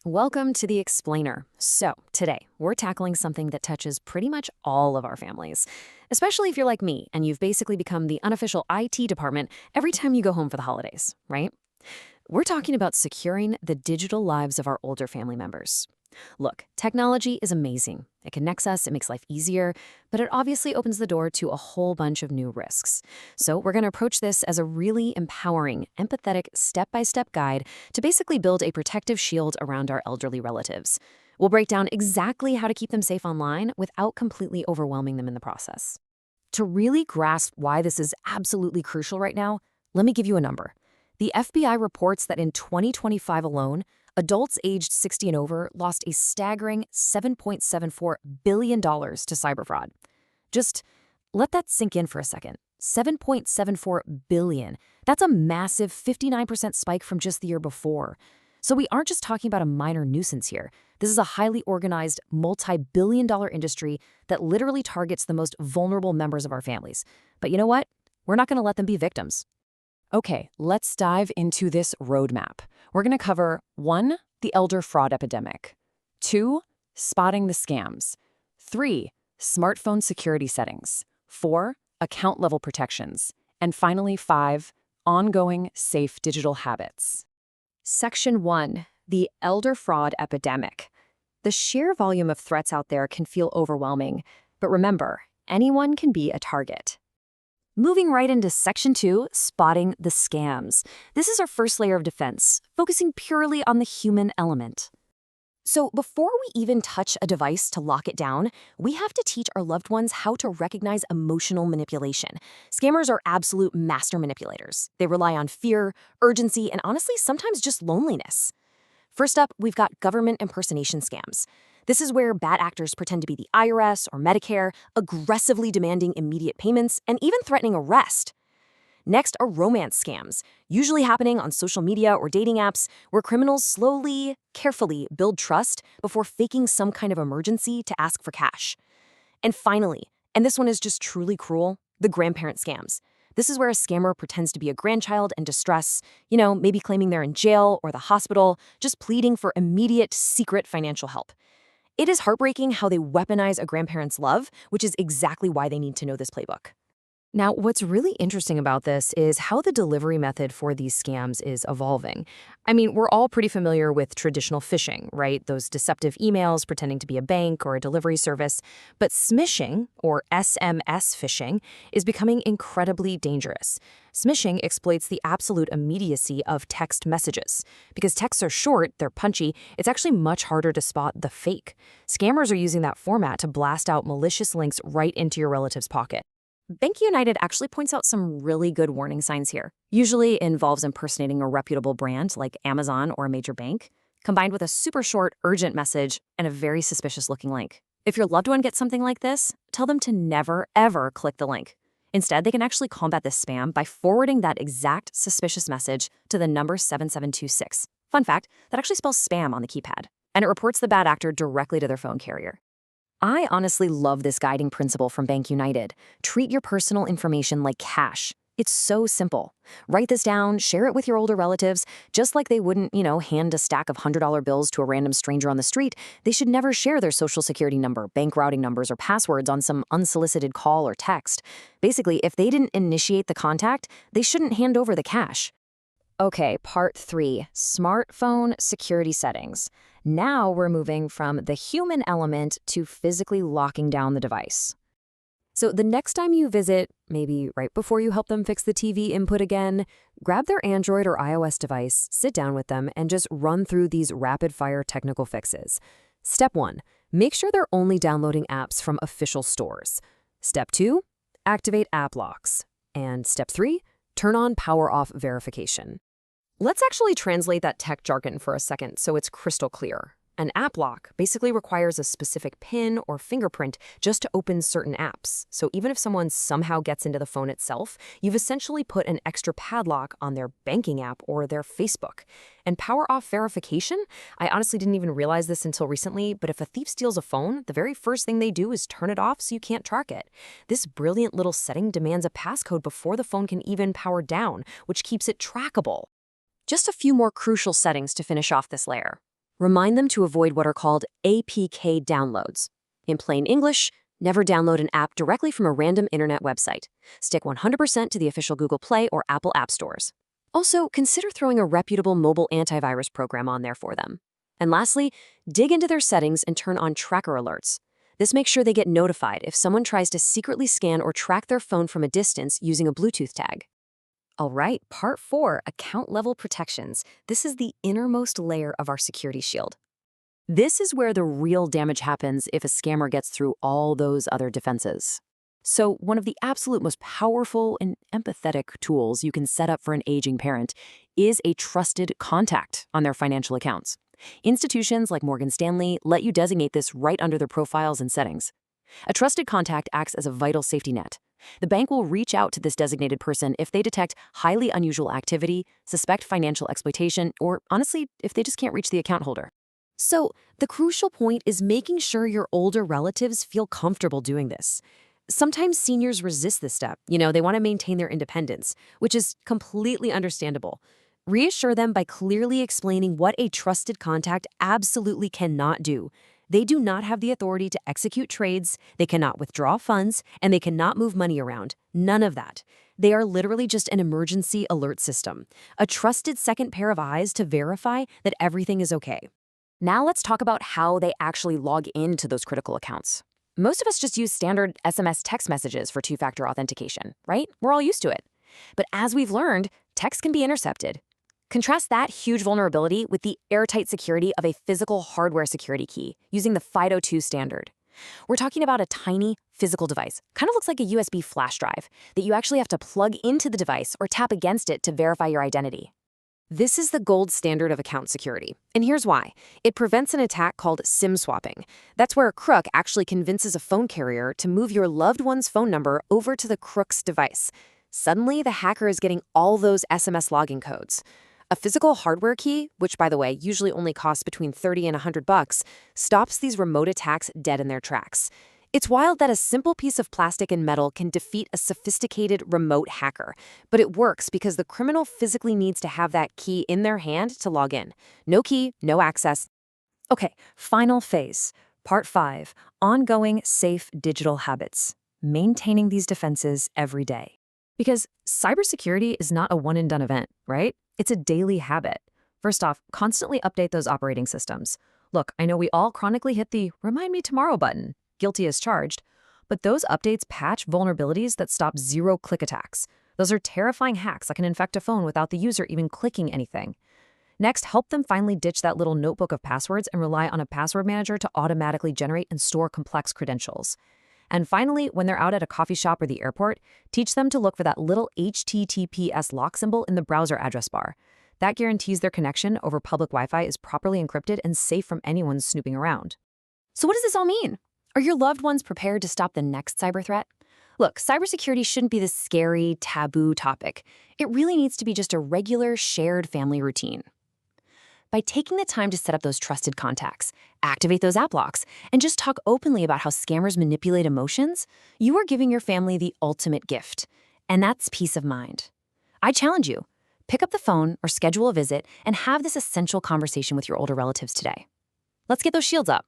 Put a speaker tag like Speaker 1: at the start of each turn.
Speaker 1: Welcome to the Explainer. So, today, we're tackling something that touches pretty much all of our families, especially if you're like me and you've basically become the unofficial IT department every time you go home for the holidays, right? We're talking about securing the digital lives of our older family members. Look, technology is amazing. It connects us, it makes life easier, but it obviously opens the door to a whole bunch of new risks. So we're going to approach this as a really empowering, empathetic, step-by-step guide to basically build a protective shield around our elderly relatives. We'll break down exactly how to keep them safe online without completely overwhelming them in the process. To really grasp why this is absolutely crucial right now, let me give you a number. The FBI reports that in 2025 alone, adults aged 60 and over lost a staggering $7.74 billion to cyber fraud. Just let that sink in for a second. $7.74 billion. That's a massive 59% spike from just the year before. So we aren't just talking about a minor nuisance here. This is a highly organized, multi-billion-dollar industry that literally targets the most vulnerable members of our families. But you know what? We're not going to let them be victims.
Speaker 2: Okay, let's dive into this roadmap. We're going to cover 1, the elder fraud epidemic, 2, spotting the scams, 3, smartphone security settings, 4, account level protections, and finally 5, ongoing safe digital habits.
Speaker 1: Section 1, the elder fraud epidemic. The sheer volume of threats out there can feel overwhelming, but remember, anyone can be a target. Moving right into Section 2, spotting the scams. This is our first layer of defense, focusing purely on the human element. So before we even touch a device to lock it down, we have to teach our loved ones how to recognize emotional manipulation. Scammers are absolute master manipulators. They rely on fear, urgency, and honestly, sometimes just loneliness. First up, we've got government impersonation scams. This is where bad actors pretend to be the IRS or Medicare, aggressively demanding immediate payments and even threatening arrest. Next are romance scams, usually happening on social media or dating apps, where criminals slowly, carefully build trust before faking some kind of emergency to ask for cash. And finally, and this one is just truly cruel, the grandparent scams. This is where a scammer pretends to be a grandchild in distress, maybe claiming they're in jail or the hospital, just pleading for immediate, secret financial help. It is heartbreaking how they weaponize a grandparent's love, which is exactly why they need to know this playbook. Now, what's really interesting about this is how the delivery method for these scams is evolving. I mean, we're all pretty familiar with traditional phishing, right? Those deceptive emails pretending to be a bank or a delivery service. But smishing, or SMS phishing, is becoming incredibly dangerous. Smishing exploits the absolute immediacy of text messages. Because texts are short, they're punchy, it's actually much harder to spot the fake. Scammers are using that format to blast out malicious links right into your relative's pocket. Bank United actually points out some really good warning signs here. Usually it involves impersonating a reputable brand like Amazon or a major bank, combined with a super short, urgent message and a very suspicious-looking link. If your loved one gets something like this, tell them to never, ever click the link. Instead, they can actually combat this spam by forwarding that exact suspicious message to the number 7726. Fun fact, that actually spells spam on the keypad, and it reports the bad actor directly to their phone carrier. I honestly love this guiding principle from Bank United. Treat your personal information like cash. It's so simple. Write this down, share it with your older relatives, just like they wouldn't, hand a stack of $100 bills to a random stranger on the street. They should never share their social security number, bank routing numbers, or passwords on some unsolicited call or text. Basically, if they didn't initiate the contact, they shouldn't hand over the cash. Okay, part 3, smartphone security settings. Now we're moving from the human element to physically locking down the device. So the next time you visit, maybe right before you help them fix the TV input again, grab their Android or iOS device, sit down with them, and just run through these rapid-fire technical fixes. Step 1, make sure they're only downloading apps from official stores. Step 2, activate app locks. And step 3, turn on power-off verification. Let's actually translate that tech jargon for a second so it's crystal clear. An app lock basically requires a specific PIN or fingerprint just to open certain apps. So even if someone somehow gets into the phone itself, you've essentially put an extra padlock on their banking app or their Facebook. And power-off verification? I honestly didn't even realize this until recently, but if a thief steals a phone, the very first thing they do is turn it off so you can't track it. This brilliant little setting demands a passcode before the phone can even power down, which keeps it trackable. Just a few more crucial settings to finish off this layer. Remind them to avoid what are called APK downloads. In plain English, never download an app directly from a random internet website. Stick 100% to the official Google Play or Apple app stores. Also, consider throwing a reputable mobile antivirus program on there for them. And lastly, dig into their settings and turn on tracker alerts. This makes sure they get notified if someone tries to secretly scan or track their phone from a distance using a Bluetooth tag. All right, part 4, account level protections. This is the innermost layer of our security shield. This is where the real damage happens if a scammer gets through all those other defenses. So one of the absolute most powerful and empathetic tools you can set up for an aging parent is a trusted contact on their financial accounts. Institutions like Morgan Stanley let you designate this right under their profiles and settings. A trusted contact acts as a vital safety net. The bank will reach out to this designated person if they detect highly unusual activity, suspect financial exploitation, or honestly, if they just can't reach the account holder. So the crucial point is making sure your older relatives feel comfortable doing this. Sometimes seniors resist this step. They want to maintain their independence, which is completely understandable. Reassure them by clearly explaining what a trusted contact absolutely cannot do. They do not have the authority to execute trades, they cannot withdraw funds, and they cannot move money around. None of that. They are literally just an emergency alert system, a trusted second pair of eyes to verify that everything is okay. Now let's talk about how they actually log into those critical accounts. Most of us just use standard SMS text messages for two-factor authentication, right? We're all used to it. But as we've learned, text can be intercepted. Contrast that huge vulnerability with the airtight security of a physical hardware security key using the FIDO2 standard. We're talking about a tiny physical device, kind of looks like a USB flash drive, that you actually have to plug into the device or tap against it to verify your identity. This is the gold standard of account security, and here's why. It prevents an attack called SIM swapping. That's where a crook actually convinces a phone carrier to move your loved one's phone number over to the crook's device. Suddenly, the hacker is getting all those SMS login codes. A physical hardware key, which by the way usually only costs between $30 and $100, stops these remote attacks dead in their tracks. It's wild that a simple piece of plastic and metal can defeat a sophisticated remote hacker, but it works because the criminal physically needs to have that key in their hand to log in. No key, no access. Okay, final phase. Part 5, ongoing safe digital habits. Maintaining these defenses every day. Because cybersecurity is not a one-and-done event, right? It's a daily habit. First off, constantly update those operating systems. Look, I know we all chronically hit the "Remind me tomorrow" button. Guilty as charged. But those updates patch vulnerabilities that stop zero-click attacks. Those are terrifying hacks that can infect a phone without the user even clicking anything. Next, help them finally ditch that little notebook of passwords and rely on a password manager to automatically generate and store complex credentials. And finally, when they're out at a coffee shop or the airport, teach them to look for that little HTTPS lock symbol in the browser address bar. That guarantees their connection over public Wi-Fi is properly encrypted and safe from anyone snooping around. So what does this all mean? Are your loved ones prepared to stop the next cyber threat? Look, cybersecurity shouldn't be this scary, taboo topic. It really needs to be just a regular, shared family routine. By taking the time to set up those trusted contacts, activate those app locks, and just talk openly about how scammers manipulate emotions, you are giving your family the ultimate gift, and that's peace of mind. I challenge you, pick up the phone or schedule a visit and have this essential conversation with your older relatives today. Let's get those shields up.